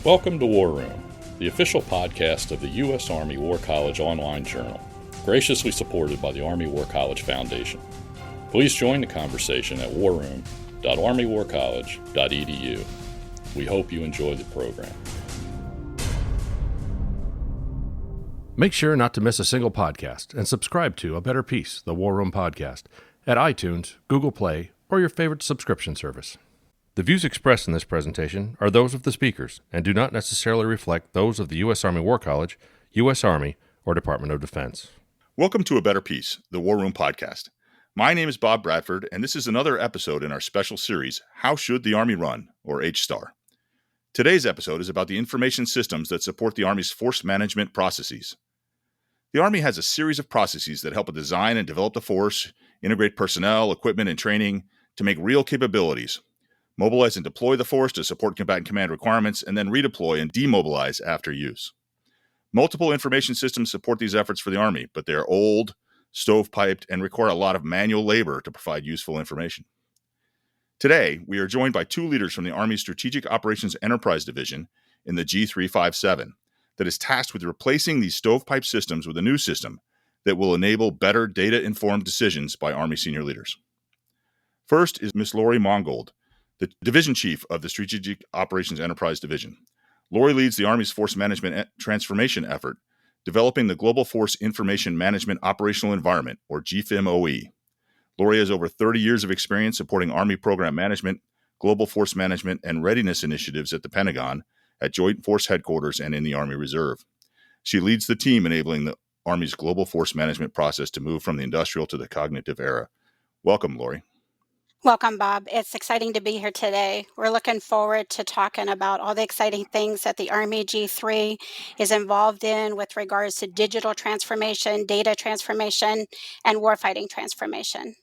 Welcome to War Room, the official podcast of the U.S. Army War College online journal, graciously supported by the Army War College Foundation. Please join the conversation at warroom.armywarcollege.edu. We hope you enjoy the program. Make sure not to miss a single podcast and subscribe to A Better Peace, the War Room podcast, at iTunes, Google Play, or your favorite subscription service. The views expressed in this presentation are those of the speakers and do not necessarily reflect those of the U.S. Army War College, U.S. Army, or Department of Defense. Welcome to A Better Peace, the War Room podcast. My name is Bob Bradford, and this is another episode in our special series, How Should the Army Run, or H-STAR. Today's episode is about the information systems that support the Army's force management processes. The Army has a series of processes that help it design and develop the force, integrate personnel, equipment, and training to make real capabilities, mobilize and deploy the force to support combatant command requirements, and then redeploy and demobilize after use. Multiple information systems support these efforts for the Army, but they are old, stovepiped, and require a lot of manual labor to provide useful information. Today, we are joined by two leaders from the Army's Strategic Operations Enterprise Division in the G357 that is tasked with replacing these stovepipe systems with a new system that will enable better data-informed decisions by Army senior leaders. First is Ms. Lori Mongold, the Division Chief of the Strategic Operations Enterprise Division. Lori leads the Army's Force Management Transformation effort, developing the Global Force Information Management Operational Environment, or Gfim OE. Lori has over 30 years of experience supporting Army program management, global force management, and readiness initiatives at the Pentagon, at Joint Force Headquarters, and in the Army Reserve. She leads the team enabling the Army's global force management process to move from the industrial to the cognitive era. Welcome, Lori. Welcome, Bob. It's exciting to be here today. We're looking forward to talking about all the exciting things that the Army G3 is involved in with regards to digital transformation, data transformation, and warfighting transformation.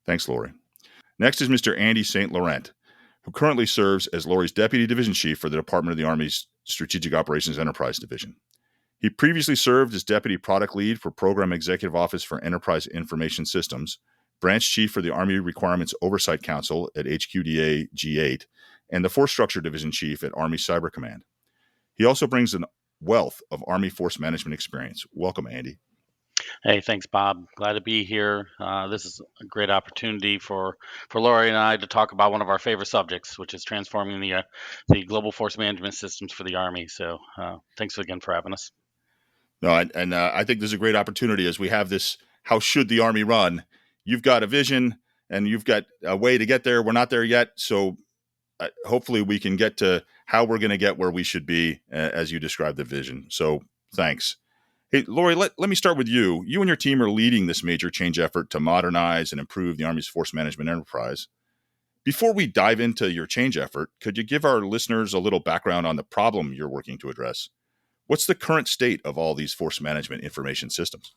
Thanks, Lori. Next is Mr. Andy St. Laurent, who currently serves as Lori's Deputy Division Chief for the Department of the Army's Strategic Operations Enterprise Division. He previously served as Deputy Product Lead for Program Executive Office for Enterprise Information Systems, Branch Chief for the Army Requirements Oversight Council at HQDA G8, and the Force Structure Division Chief at Army Cyber Command. He also brings a wealth of Army force management experience. Welcome, Andy. Hey, thanks, Bob. Glad to be here. This is a great opportunity for Lori and I to talk about one of our favorite subjects, which is transforming the global force management systems for the Army. So thanks again for having us. No, and I think this is a great opportunity as we have this, how should the Army run? You've got a vision and you've got a way to get there. We're not there yet. So hopefully we can get to how we're going to get where we should be as you described the vision. So thanks. Hey, Lori, let me start with you. You and your team are leading this major change effort to modernize and improve the Army's force management enterprise. Before we dive into your change effort, could you give our listeners a little background on the problem you're working to address? What's the current state of all these force management information systems?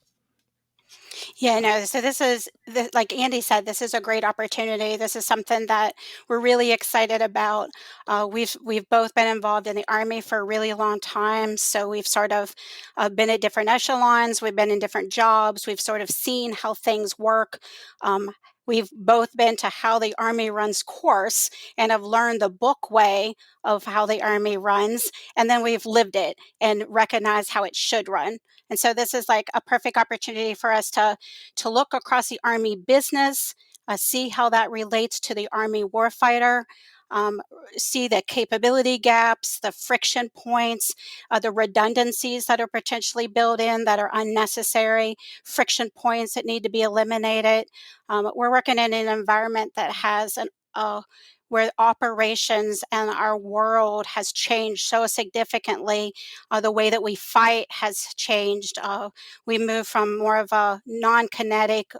Yeah, no, so this is, like Andy said, this is a great opportunity. This is something that we're really excited about. We've both been involved in the Army for a really long time, so we've sort of been at different echelons. We've been in different jobs. We've sort of seen how things work. We've both been to how the Army runs course and have learned the book way of how the Army runs, and then we've lived it and recognized how it should run. And so this is like a perfect opportunity for us to look across the Army business, see how that relates to the Army warfighter, see the capability gaps, the friction points, the redundancies that are potentially built in that are unnecessary, friction points that need to be eliminated. We're working in an environment that has where operations and our world has changed so significantly. The way that we fight has changed. We move from more of a non-kinetic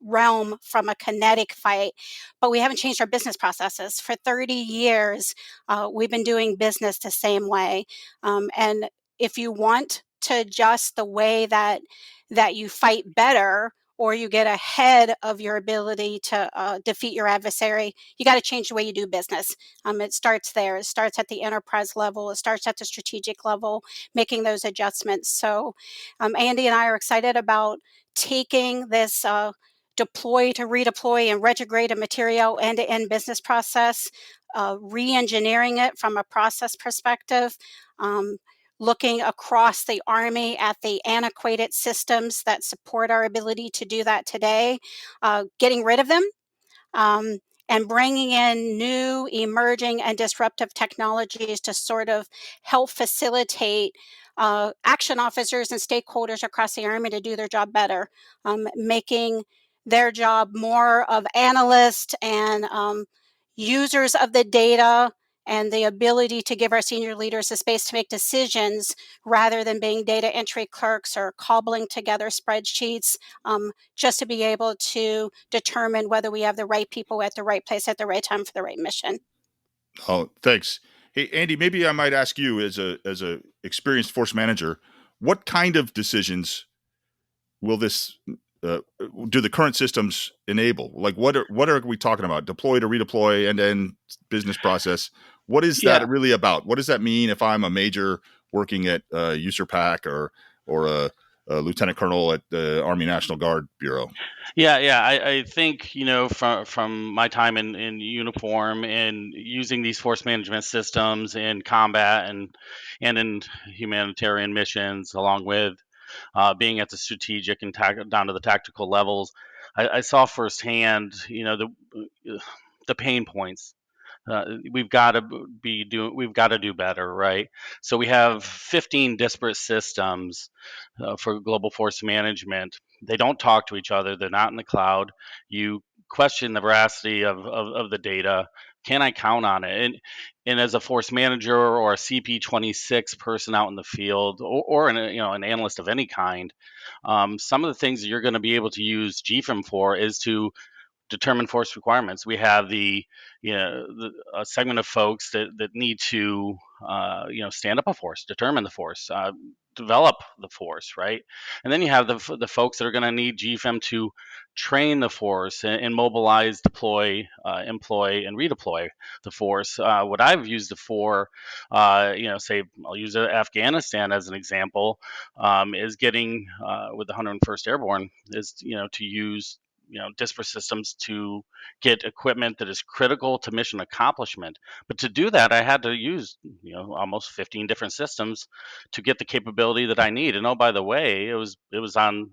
realm from a kinetic fight, but we haven't changed our business processes. For 30 years, we've been doing business the same way. And if you want to adjust the way that you fight better, or you get ahead of your ability to defeat your adversary, you got to change the way you do business. It starts there. It starts at the enterprise level. It starts at the strategic level, making those adjustments. So Andy and I are excited about taking this deploy to redeploy and retrograde a material end-to-end business process, re-engineering it from a process perspective, looking across the Army at the antiquated systems that support our ability to do that today, getting rid of them, um, and bringing in new, emerging, and disruptive technologies to sort of help facilitate action officers and stakeholders across the Army to do their job better, making their job more of analysts and users of the data and the ability to give our senior leaders the space to make decisions rather than being data entry clerks or cobbling together spreadsheets, just to be able to determine whether we have the right people at the right place at the right time for the right mission. Oh, thanks. Hey, Andy, maybe I might ask you as a experienced force manager, what kind of decisions will this do the current systems enable? Like what are we talking about? Deploy to redeploy and then business process. What is that really about? What does that mean if I'm a major working at USERPAC or a lieutenant colonel at the Army National Guard Bureau? Yeah. I think, from my time in uniform and using these force management systems in combat and in humanitarian missions, along with being at the strategic and down to the tactical levels, I saw firsthand, the pain points. We've got to do better, right? So we have 15 disparate systems for global force management. They don't talk to each other. They're not in the cloud. You question the veracity of the data. Can I count on it? And as a force manager or a CP26 person out in the field, or an analyst of any kind, some of the things that you're going to be able to use Gfim for is to determine force requirements. We have a segment of folks that need to stand up a force, determine the force, develop the force, right? And then you have the folks that are going to need Gfim to train the force and mobilize, deploy, employ, and redeploy the force. What I've used it for, say I'll use Afghanistan as an example, is getting with the 101st Airborne is to use disparate systems to get equipment that is critical to mission accomplishment. But to do that, I had to use almost 15 different systems to get the capability that I need. And oh, by the way, it was on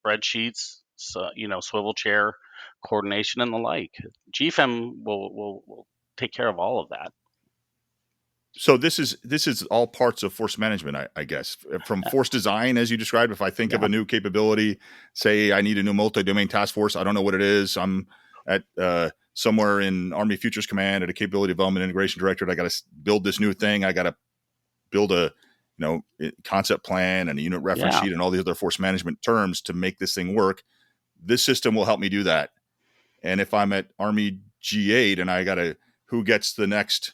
spreadsheets, swivel chair coordination and the like. GFM will take care of all of that. So this is all parts of force management, I guess, from force design, as you described. If I think of a new capability, say I need a new multi-domain task force, I don't know what it is. I'm at somewhere in Army Futures Command at a capability development integration directorate. I got to build this new thing. I got to build a concept plan and a unit reference sheet and all these other force management terms to make this thing work. This system will help me do that. And if I'm at Army G8 and I got to who gets the next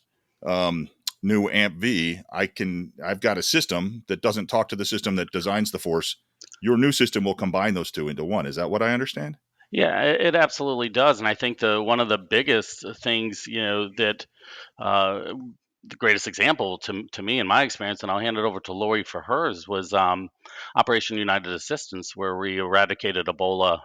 new AMP-V, I've got a system that doesn't talk to the system that designs the force. Your new system will combine those two into one. Is that what I understand? Yeah, it absolutely does. And I think one of the biggest things, that the greatest example to me in my experience, and I'll hand it over to Lori for hers, was Operation United Assistance, where we eradicated Ebola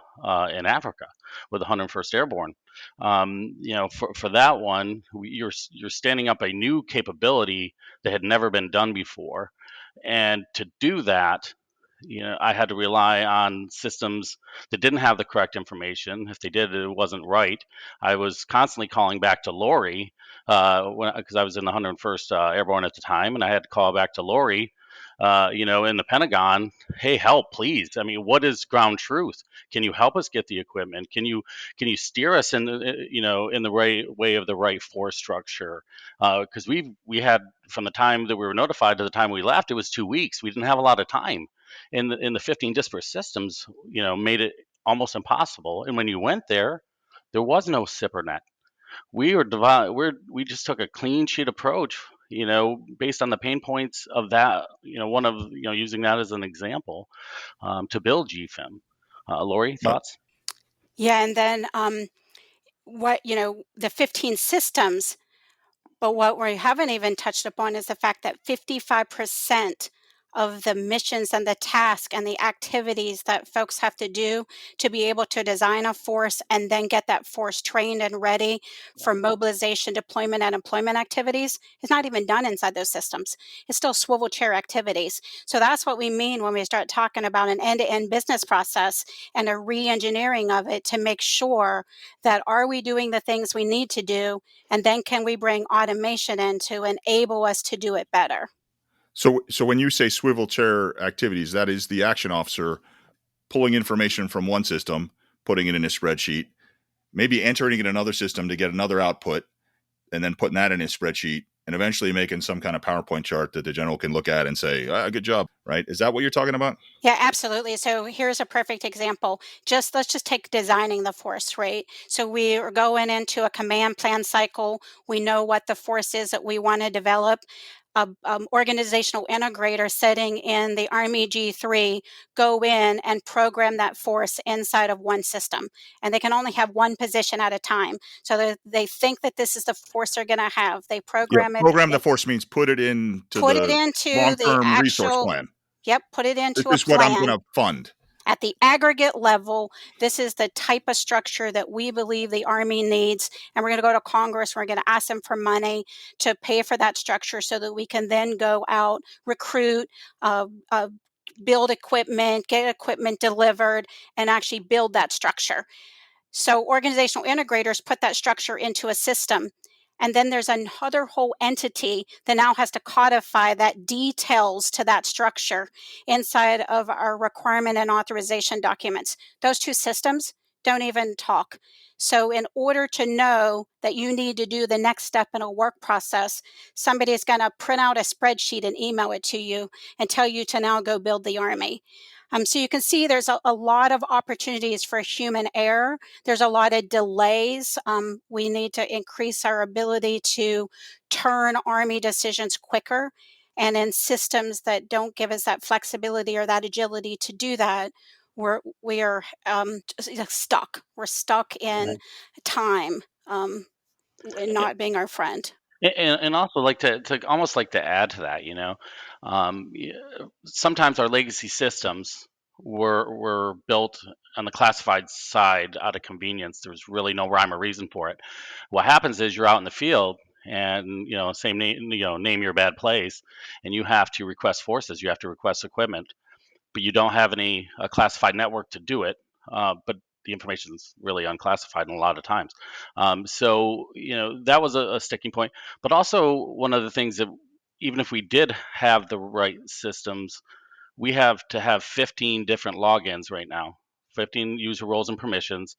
in Africa with the 101st Airborne. For that one, you're standing up a new capability that had never been done before, and to do that, I had to rely on systems that didn't have the correct information. If they did, it wasn't right. I was constantly calling back to Lori because I was in the 101st Airborne at the time, and I had to call back to Lori, in the Pentagon. Hey, help, please. I mean, what is ground truth? Can you help us get the equipment? Can you steer us in the right way of the right force structure? Because we had, from the time that we were notified to the time we left, it was 2 weeks. We didn't have a lot of time. In the 15 disparate systems, made it almost impossible. And when you went there was no SIPRNet. We just took a clean sheet approach, based on the pain points of that, using that as an example, to build GFIM. Lori, thoughts? Yeah, and then the 15 systems, but what we haven't even touched upon is the fact that 55% of the missions and the tasks and the activities that folks have to do to be able to design a force and then get that force trained and ready for mobilization, deployment, and employment activities is not even done inside those systems. It's still swivel chair activities. So that's what we mean when we start talking about an end-to-end business process and a re-engineering of it to make sure that are we doing the things we need to do, and then can we bring automation in to enable us to do it better. So when you say swivel chair activities, that is the action officer pulling information from one system, putting it in a spreadsheet, maybe entering it in another system to get another output, and then putting that in his spreadsheet, and eventually making some kind of PowerPoint chart that the general can look at and say, good job, right? Is that what you're talking about? Yeah, absolutely. So here's a perfect example. Let's just take designing the force, right? So we are going into a command plan cycle. We know what the force is that we want to develop. Organizational integrator sitting in the Army G3 go in and program that force inside of one system. And they can only have one position at a time. So they think that this is the force they're going to have. They program it. Program the force means put it into Put it the into the long-term resource actual, plan. yep, put it This into a is what I'm going plan. to fund. At the aggregate level, this is the type of structure that we believe the Army needs. And we're going to go to Congress. We're going to ask them for money to pay for that structure so that we can then go out, recruit, build equipment, get equipment delivered, and actually build that structure. So organizational integrators put that structure into a system. And then there's another whole entity that now has to codify that details to that structure inside of our requirement and authorization documents. Those two systems don't even talk. So in order to know that you need to do the next step in a work process, somebody's going to print out a spreadsheet and email it to you and tell you to now go build the Army. So you can see there's a lot of opportunities for human error. There's a lot of delays. We need to increase our ability to turn Army decisions quicker. And in systems that don't give us that flexibility or that agility to do that, we are stuck. We're stuck in time, and not being our friend. And also like to almost like to add to that, sometimes our legacy systems were built on the classified side out of convenience. There's really no rhyme or reason for it. What happens is you're out in the field and same name, name your bad place, and you have to request forces, you have to request equipment, but you don't have any classified network to do it. But the information is really unclassified a lot of times. So that was a sticking point. But also one of the things that even if we did have the right systems, we have to have 15 different logins right now, 15 user roles and permissions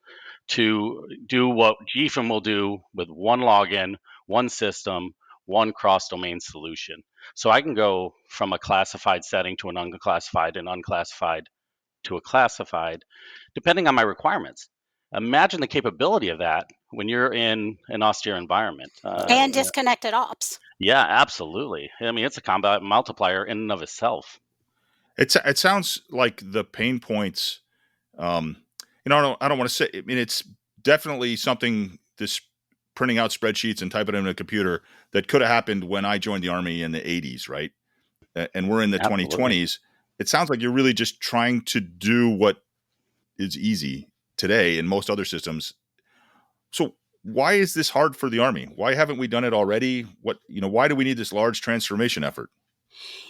to do what Gfim will do with one login, one system, one cross-domain solution. So I can go from a classified setting to an unclassified and unclassified to a classified, depending on my requirements. Imagine the capability of that when you're in an austere environment. And disconnected ops. Yeah, absolutely. I mean, it's a combat multiplier in and of itself. It sounds like the pain points. I don't want to say. I mean, it's definitely something. This printing out spreadsheets and typing them in a computer that could have happened when I joined the Army in the 80s, right? And we're in the Absolutely. 2020s. It sounds like you're really just trying to do what is easy today in most other systems. So why is this hard for the Army? Why haven't we done it already? Why do we need this large transformation effort?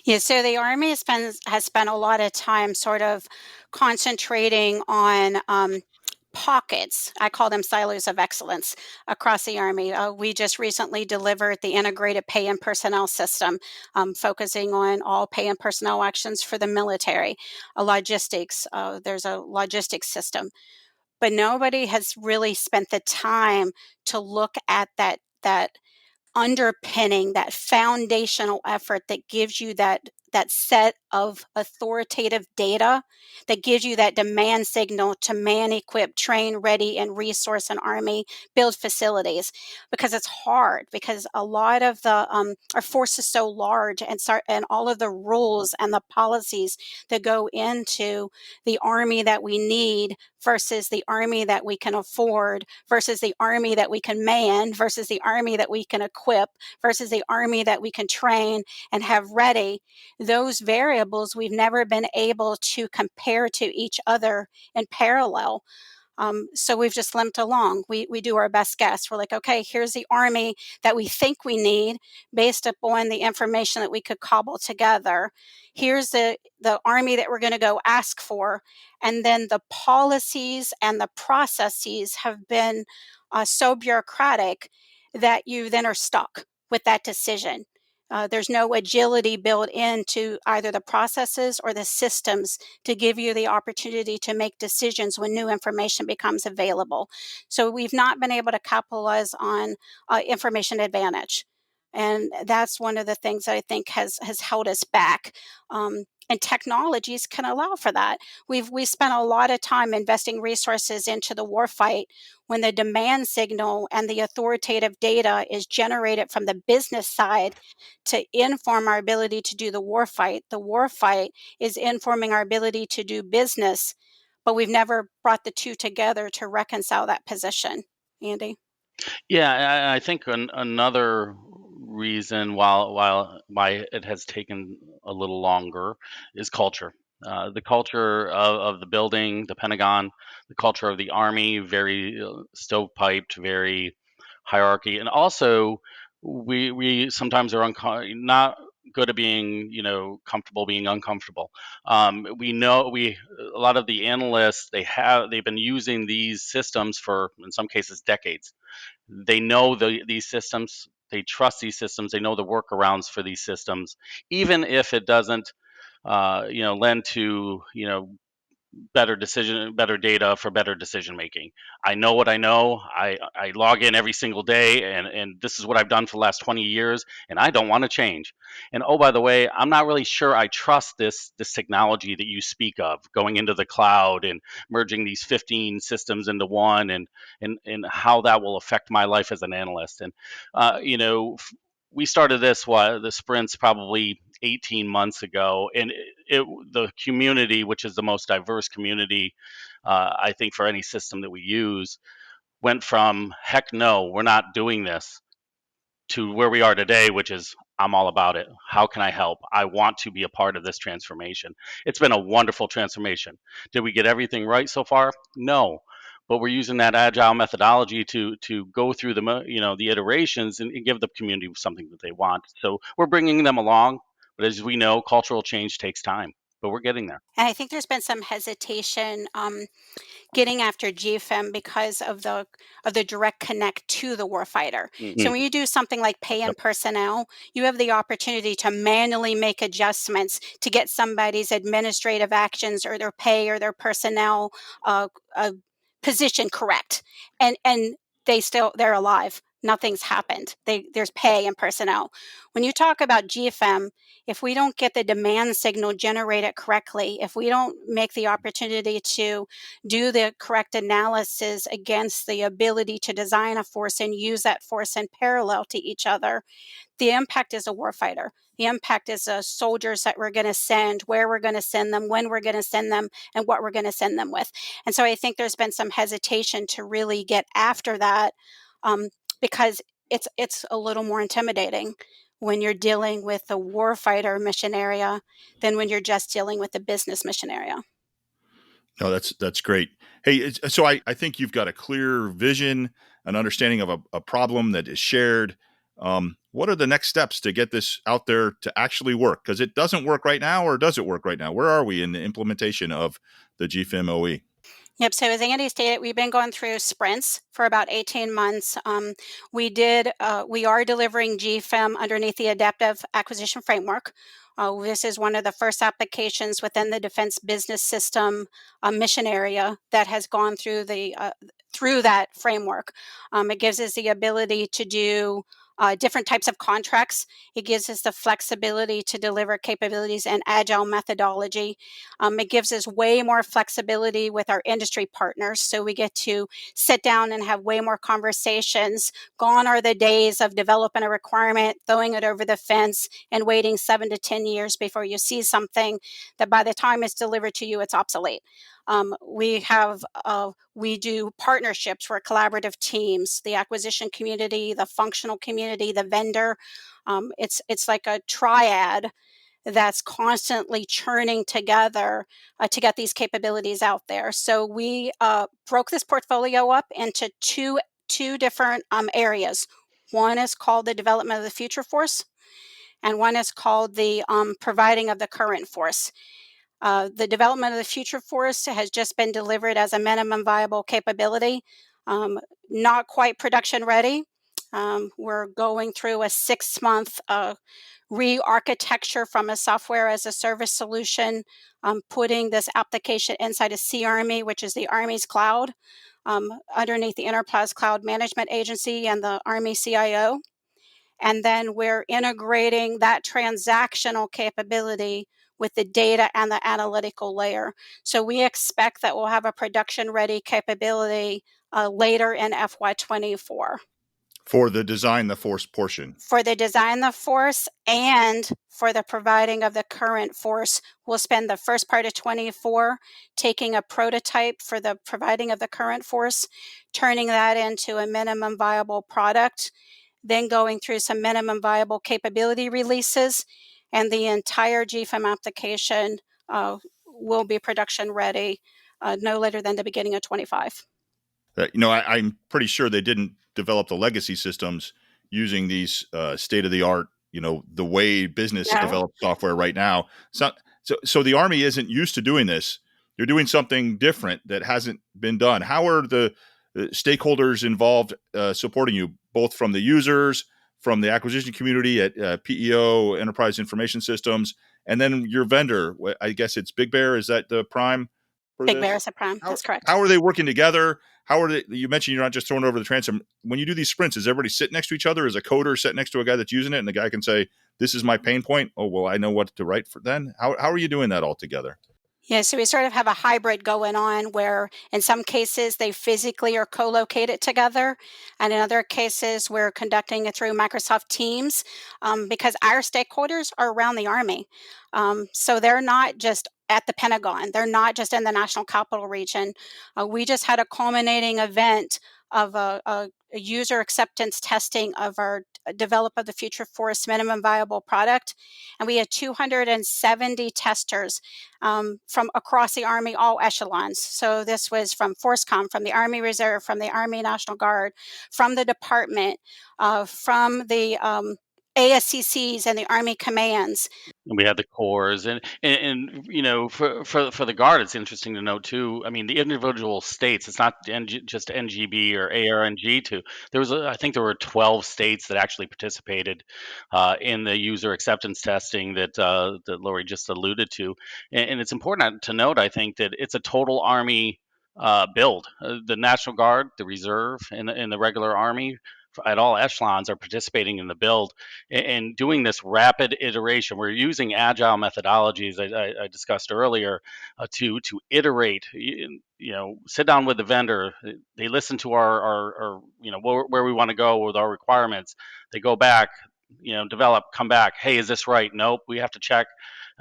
Yeah, so the Army has spent a lot of time sort of concentrating on pockets. I call them silos of excellence across the Army. We just recently delivered the integrated pay and personnel system, focusing on all pay and personnel actions for the military. Logistics, there's a logistics system. But nobody has really spent the time to look at that underpinning, that foundational effort that gives you that set of authoritative data, that gives you that demand signal to man, equip, train, ready, and resource an Army, build facilities. Because it's hard, because a lot of our force is so large, and all of the rules and the policies that go into the Army that we need versus the Army that we can afford versus the Army that we can man versus the Army that we can equip versus the Army that we can train and have ready. those variables we've never been able to compare to each other in parallel. So we've just limped along. We do our best guess. We're like, okay, here's the Army that we think we need based upon the information that we could cobble together. Here's the Army that we're going to go ask for. And then the policies and the processes have been so bureaucratic that you then are stuck with that decision. There's no agility built into either the processes or the systems to give you the opportunity to make decisions when new information becomes available. So we've not been able to capitalize on information advantage. And that's one of the things that I think has held us back. And technologies can allow for that. We spent a lot of time investing resources into the warfight when the demand signal and the authoritative data is generated from the business side to inform our ability to do the warfight. The warfight is informing our ability to do business, but we've never brought the two together to reconcile that position. Andy? Yeah, I think another reason why it has taken a little longer is culture. The culture of the building, the Pentagon, the culture of the Army, very stovepiped, very hierarchy, and also we sometimes are not good at being comfortable being uncomfortable. We know we a lot of the analysts they've been using these systems for in some cases decades. They know these systems. They trust these systems. They know the workarounds for these systems, even if it doesn't, lend to better data for better decision making. I know what I know. I log in every single day, and this is what I've done for the last 20 years, and I don't want to change. And oh, by the way, I'm not really sure I trust this technology that you speak of, going into the cloud and merging these 15 systems into one, and how that will affect my life as an analyst. And we started the sprints probably 18 months ago, and the community, which is the most diverse community, I think, for any system that we use, went from heck no, we're not doing this, to where we are today, which is I'm all about it. How can I help? I want to be a part of this transformation. It's been a wonderful transformation. Did we get everything right so far? No. But we're using that agile methodology to go through the iterations and give the community something that they want. So we're bringing them along, but as we know, cultural change takes time, but we're getting there. And I think there's been some hesitation getting after Gfim because of the direct connect to the warfighter. So Mhm. when you do something like pay and Yep. personnel, you have the opportunity to manually make adjustments to get somebody's administrative actions or their pay or their personnel uh, uh, position correct, and they're alive. Nothing's happened. There's pay and personnel. When you talk about GFM, if we don't get the demand signal generated correctly, if we don't make the opportunity to do the correct analysis against the ability to design a force and use that force in parallel to each other, the impact is a warfighter. The impact is the soldiers that we're going to send, where we're going to send them, when we're going to send them, and what we're going to send them with. And so I think there's been some hesitation to really get after that, um, because it's a little more intimidating when you're dealing with the warfighter mission area than when you're just dealing with the business mission area. No, that's great. Hey, so I think you've got a clear vision, an understanding of a problem that is shared. What are the next steps to get this out there to actually work? Because it doesn't work right now, or does it work right now? Where are we in the implementation of the GFIM OE? Yep. So as Andy stated, we've been going through sprints for about 18 months. We are delivering GFIM underneath the Adaptive Acquisition Framework. This is one of the first applications within the Defense Business System mission area that has gone through that framework. It gives us the ability to do different types of contracts. It gives us the flexibility to deliver capabilities and agile methodology. It gives us way more flexibility with our industry partners. So we get to sit down and have way more conversations. Gone are the days of developing a requirement, throwing it over the fence, and waiting 7 to 10 years before you see something that by the time it's delivered to you, it's obsolete. We do partnerships for collaborative teams, the acquisition community, the functional community, the vendor. It's like a triad that's constantly churning together to get these capabilities out there. So we broke this portfolio up into two different areas. One is called the development of the future force, and one is called the providing of the current force. The development of the future force has just been delivered as a minimum viable capability, not quite production ready. We're going through a 6-month re-architecture from a software as a service solution, putting this application inside of CArmy, which is the Army's cloud, underneath the Enterprise Cloud Management Agency and the Army CIO. And then we're integrating that transactional capability with the data and the analytical layer. So we expect that we'll have a production ready capability later in FY24. For the design the force portion. For the design the force and for the providing of the current force, we'll spend the first part of 24 taking a prototype for the providing of the current force, turning that into a minimum viable product, then going through some minimum viable capability releases, and the entire Gfim application will be production ready no later than the beginning of 25. I'm pretty sure they didn't develop the legacy systems using these state of the art, the way business develops software right now. So the Army isn't used to doing this. You're doing something different that hasn't been done. How are the stakeholders involved supporting you, both from the users, from the acquisition community at PEO, Enterprise Information Systems, and then your vendor? I guess it's Big Bear. Is that the prime for Big this? Bear is a prime. That's correct. How are they working together? How are they? You mentioned you're not just throwing over the transom. When you do these sprints, does everybody sit next to each other? Is a coder sit next to a guy that's using it, and the guy can say, "This is my pain point." Oh, well, I know what to write for then. How are you doing that all together? Yeah, so we sort of have a hybrid going on where in some cases they physically are co-located together, and in other cases we're conducting it through Microsoft Teams because our stakeholders are around the Army. So they're not just at the Pentagon. They're not just in the National Capital Region. We just had a culminating event of a user acceptance testing of our develop of the future force minimum viable product. And we had 270 testers from across the Army, all echelons. So this was from ForceCom, from the Army Reserve, from the Army National Guard, from the department, from the ASCCs and the Army commands. And we had the cores and for the guard, it's interesting to note too. I mean, the individual states, it's not just NGB or ARNG. I think there were 12 states that actually participated in the user acceptance testing that Lori just alluded to. And it's important to note, I think, that it's a total Army build. The National Guard, the Reserve, and the regular Army at all echelons are participating in the build and doing this rapid iteration. We're using agile methodologies I discussed earlier to iterate. Sit down with the vendor. They listen to our where we want to go with our requirements. They go back, develop, come back. Hey, is this right? Nope. We have to check.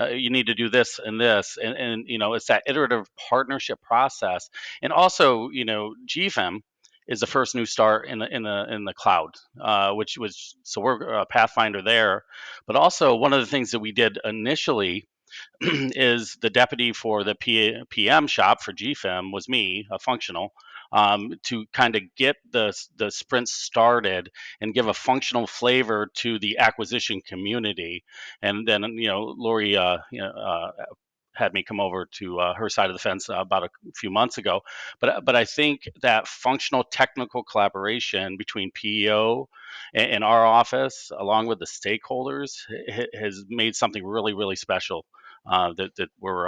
You need to do this and this, and it's that iterative partnership process. And also, Gfim is the first new start in the cloud, which was so we're a Pathfinder there. But also one of the things that we did initially is the deputy for the PM shop for Gfim was me, a functional, to kind of get the sprint started and give a functional flavor to the acquisition community. And then Lori had me come over to her side of the fence about a few months ago. But I think that functional technical collaboration between PEO and our office, along with the stakeholders, has made something really, really special that we're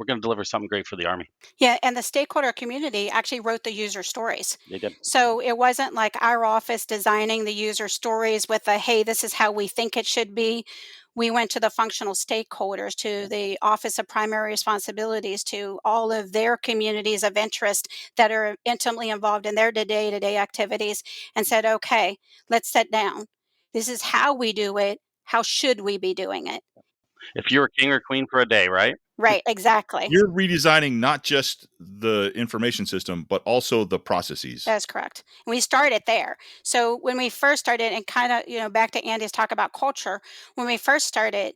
going to deliver something great for the Army. Yeah, and the stakeholder community actually wrote the user stories. They did. So it wasn't like our office designing the user stories with a, hey, this is how we think it should be. We went to the functional stakeholders, to the Office of Primary Responsibilities, to all of their communities of interest that are intimately involved in their day-to-day activities and said, okay, let's sit down. This is how we do it. How should we be doing it? If you're a king or queen for a day, right? Right, exactly. You're redesigning not just the information system, but also the processes. That's correct. And we started there. So when we first started, and kind of, back to Andy's talk about culture, when we first started,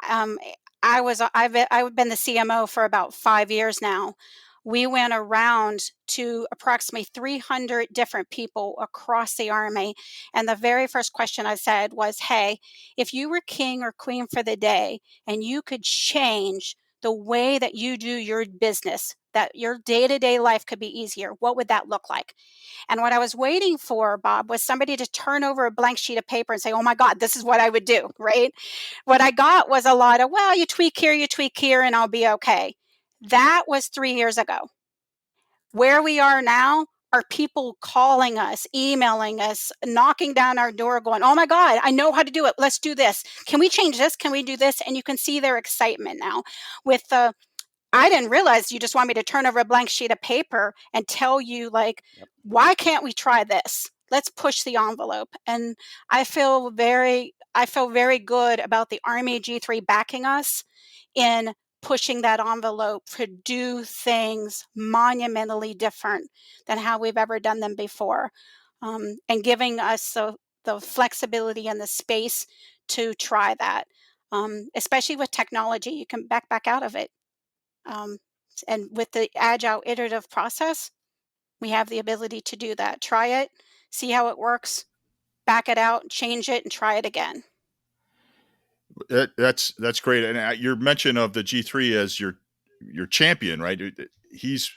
um, I've been the CMO for about 5 years now. We went around to approximately 300 different people across the Army, and the very first question I said was, "Hey, if you were king or queen for the day, and you could change the way that you do your business, that your day-to-day life could be easier, what would that look like?" And what I was waiting for, Bob, was somebody to turn over a blank sheet of paper and say, "Oh my God, this is what I would do," right? What I got was a lot of, "Well, you tweak here, and I'll be okay." That was 3 years ago. Where we are now are people calling us, emailing us, knocking down our door, going, "Oh my God, I know how to do it. Let's do this. Can we change this? Can we do this?" And you can see their excitement now with the, "I didn't realize you just want me to turn over a blank sheet of paper and tell you, like, Yep. why can't we try this? Let's push the envelope." And I feel very good about the Army G3 backing us in pushing that envelope to do things monumentally different than how we've ever done them before, and giving us the flexibility and the space to try that. Especially with technology, you can back out of it. Um, and with the agile iterative process, we have the ability to do that. Try it, see how it works, back it out, change it, and try it again. That's great. And your mention of the G3 as your champion, right? He's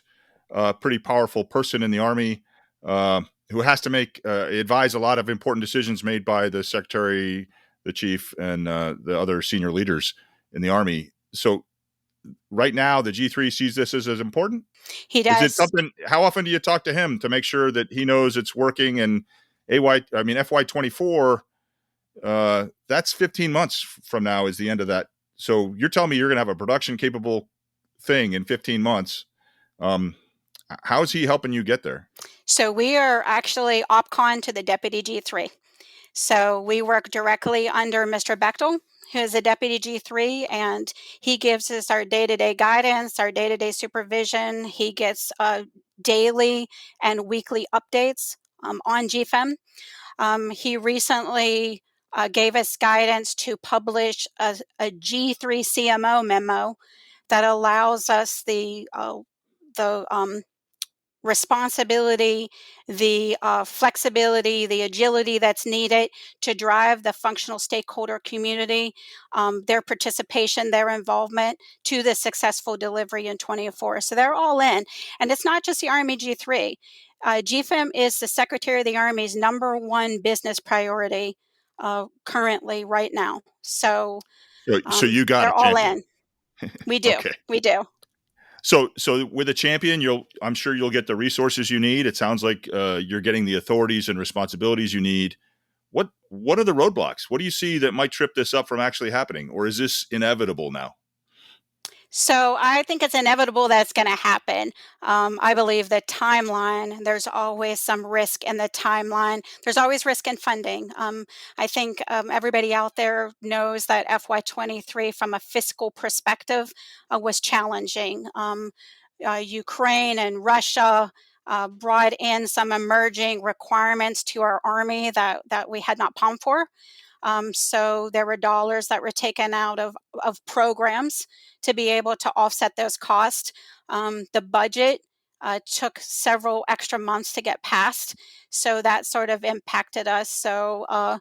a pretty powerful person in the Army, who has to make advise a lot of important decisions made by the secretary, the chief, and the other senior leaders in the Army. So right now, the G3 sees this as important. He Is it does. something? How often do you talk to him to make sure that he knows it's working? And FY24, that's 15 months from now is the end of that. So you're telling me you're going to have a production capable thing in 15 months. Um, how is he helping you get there? So we are actually OpCon to the Deputy G3. So we work directly under Mr. Bechtel, who is a Deputy G3, and he gives us our day-to-day guidance, our day-to-day supervision. He gets daily and weekly updates on Gfim. He recently gave us guidance to publish a G3 CMO memo that allows us the responsibility, the flexibility, the agility that's needed to drive the functional stakeholder community, their participation, their involvement to the successful delivery in 24. So they're all in. And it's not just the Army G3. GFIM is the Secretary of the Army's #1 business priority currently, right now. So So you got a they're all champion. in. We do. Okay. We do. So with a champion, I'm sure you'll get the resources you need. It sounds like you're getting the authorities and responsibilities you need. What are the roadblocks? What do you see that might trip this up from actually happening, or is this inevitable now? So I think it's inevitable that's going to happen. I believe the timeline, there's always some risk in the timeline. There's always risk in funding. I think everybody out there knows that FY23 from a fiscal perspective was challenging. Ukraine and Russia brought in some emerging requirements to our Army that we had not planned for. So there were dollars that were taken out of programs to be able to offset those costs. The budget took several extra months to get passed, so that sort of impacted us. So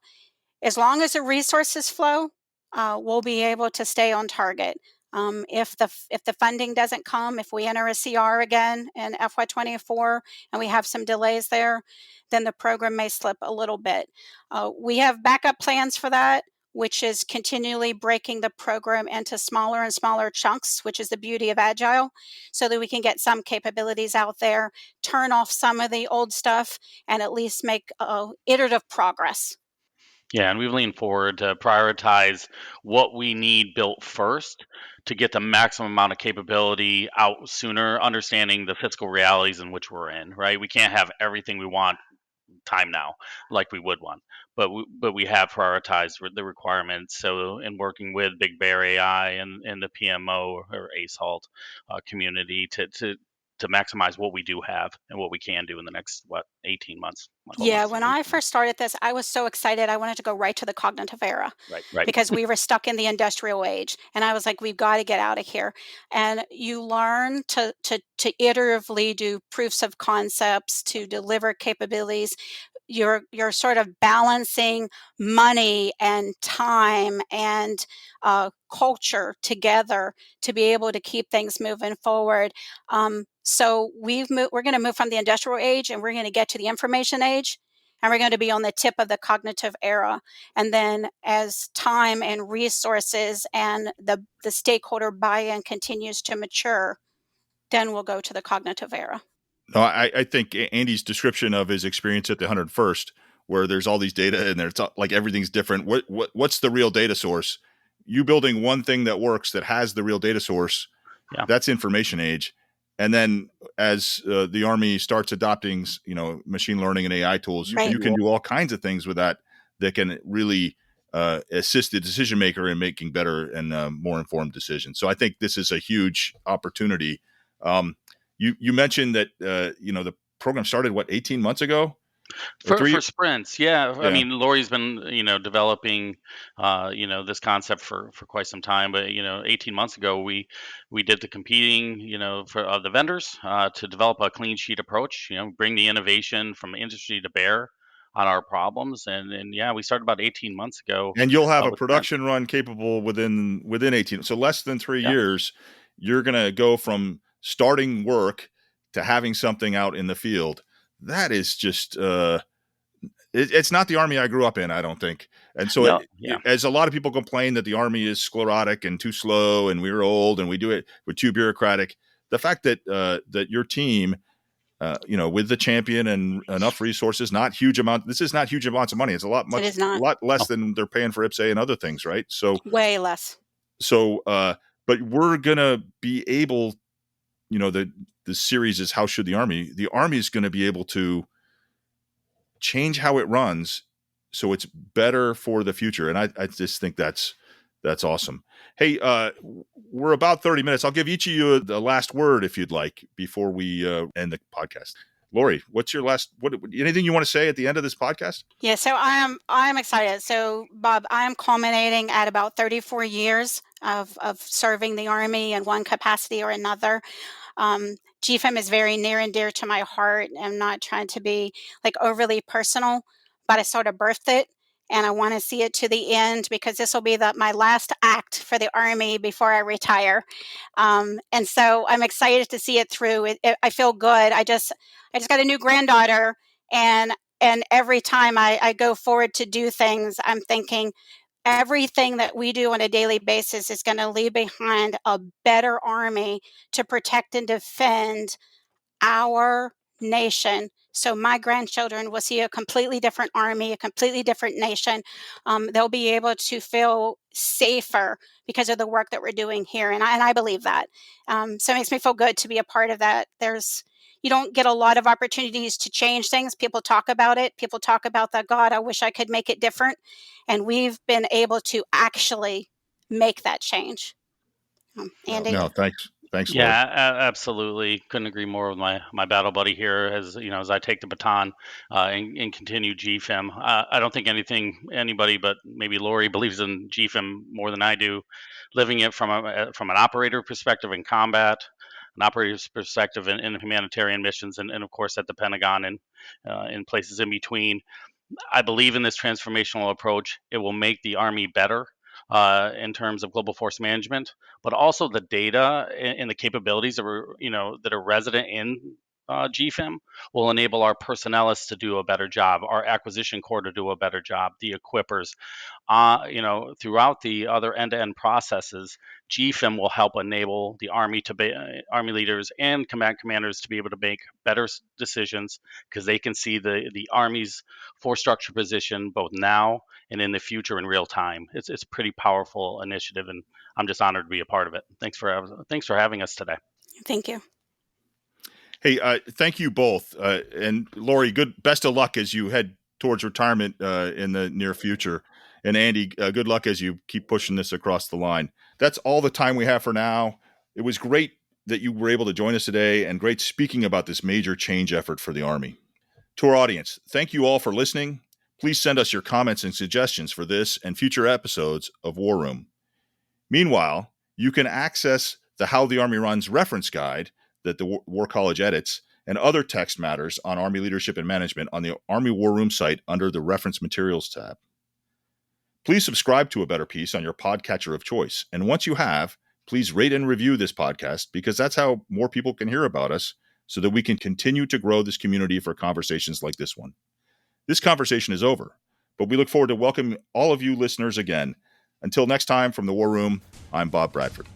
as long as the resources flow, we'll be able to stay on target. If the funding doesn't come, if we enter a CR again in FY24 and we have some delays there, then the program may slip a little bit. We have backup plans for that, which is continually breaking the program into smaller and smaller chunks, which is the beauty of Agile, so that we can get some capabilities out there, turn off some of the old stuff, and at least make iterative progress. Yeah, and we've leaned forward to prioritize what we need built first to get the maximum amount of capability out sooner, understanding the fiscal realities in which we're in, right? We can't have everything we want time now like we would want, but we have prioritized the requirements. So in working with Big Bear AI and the PMO or ASALT community to to maximize what we do have and what we can do in the next 18 months. Yeah, when I first started this, I was so excited. I wanted to go right to the cognitive era Right. because we were stuck in the industrial age, and I was like, "We've got to get out of here." And you learn to iteratively do proofs of concepts, to deliver capabilities. You're sort of balancing money and time and culture together to be able to keep things moving forward. So we're going to move from the industrial age, and we're going to get to the information age, and we're going to be on the tip of the cognitive era. And then as time and resources and the stakeholder buy-in continues to mature, then we'll go to the cognitive era. No, I think Andy's description of his experience at the 101st, where there's all these data and there's like everything's different. What's the real data source? You building one thing that works that has the real data source. Yeah. That's information age. And then as the Army starts adopting, machine learning and AI tools, Right. you can do all kinds of things with that can really assist the decision maker in making better and more informed decisions. So I think this is a huge opportunity. You mentioned that the program started 18 months ago for sprints. Yeah. Yeah. I mean, Lori's been developing this concept for quite some time, but 18 months ago we did the competing for the vendors to develop a clean sheet approach, bring the innovation from industry to bear on our problems, and yeah, we started about 18 months ago. And you'll have a with production run capable within 18, so less than 3 Yeah. years. You're going to go from starting work to having something out in the field. That is just it's not the Army I grew up in, I don't think. And so No, yeah. as a lot of people complain that the Army is sclerotic and too slow and we're old and we do it, we're too bureaucratic, the fact that that your team with the champion and enough resources, this is not huge amounts of money. It's a lot less than they're paying for IPSA and other things, right? So way less. So, but we're gonna be able, the series is How Should the Army? The Army is going to be able to change how it runs so it's better for the future. And I just think that's awesome. Hey, we're about 30 minutes. I'll give each of you the last word if you'd like before we end the podcast. Lori, what's your anything you want to say at the end of this podcast? Yeah, so I'm excited. So Bob, I'm culminating at about 34 years of serving the Army in one capacity or another. Gfim is very near and dear to my heart. I'm not trying to be like overly personal, but I sort of birthed it, and I want to see it to the end because this will be my last act for the Army before I retire. And so I'm excited to see it through. I feel good. I just got a new granddaughter, and every time I go forward to do things, I'm thinking everything that we do on a daily basis is going to leave behind a better Army to protect and defend our nation. So my grandchildren will see a completely different Army, a completely different nation. They'll be able to feel safer because of the work that we're doing here, and I believe that. So it makes me feel good to be a part of that. You don't get a lot of opportunities to change things. People talk about it. People talk about that. God, I wish I could make it different. And we've been able to actually make that change. Andy? No, thanks. Thanks, Lori. Yeah, absolutely. Couldn't agree more with my battle buddy here. As as I take the baton and continue GFIM. I don't think anybody but maybe Lori believes in GFIM more than I do. Living it from an operator perspective in combat, an operator's perspective in humanitarian missions, and of course at the Pentagon and in places in between. I believe in this transformational approach. It will make the Army better in terms of global force management, but also the data and the capabilities that are resident in GFIM will enable our personnelists to do a better job, our acquisition corps to do a better job, the equippers, throughout the other end-to-end processes. GFIM will help enable the Army Army leaders and combat commanders to be able to make better decisions because they can see the Army's force structure position both now and in the future in real time. It's a pretty powerful initiative, and I'm just honored to be a part of it. Thanks for having us today. Thank you. Hey, thank you both. And Lori, best of luck as you head towards retirement in the near future. And Andy, good luck as you keep pushing this across the line. That's all the time we have for now. It was great that you were able to join us today and great speaking about this major change effort for the Army. To our audience, thank you all for listening. Please send us your comments and suggestions for this and future episodes of War Room. Meanwhile, you can access the How the Army Runs reference guide that the War College edits and other text matters on Army leadership and management on the Army War Room site under the Reference Materials tab. Please subscribe to A Better Peace on your podcatcher of choice. And once you have, please rate and review this podcast because that's how more people can hear about us so that we can continue to grow this community for conversations like this one. This conversation is over, but we look forward to welcoming all of you listeners again. Until next time from the War Room, I'm Bob Bradford.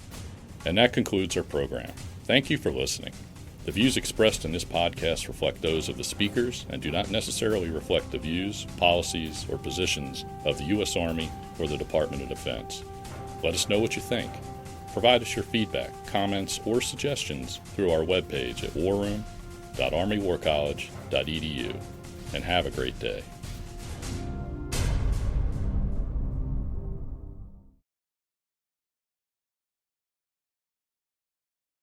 And that concludes our program. Thank you for listening. The views expressed in this podcast reflect those of the speakers and do not necessarily reflect the views, policies, or positions of the U.S. Army or the Department of Defense. Let us know what you think. Provide us your feedback, comments, or suggestions through our webpage at warroom.armywarcollege.edu, and have a great day.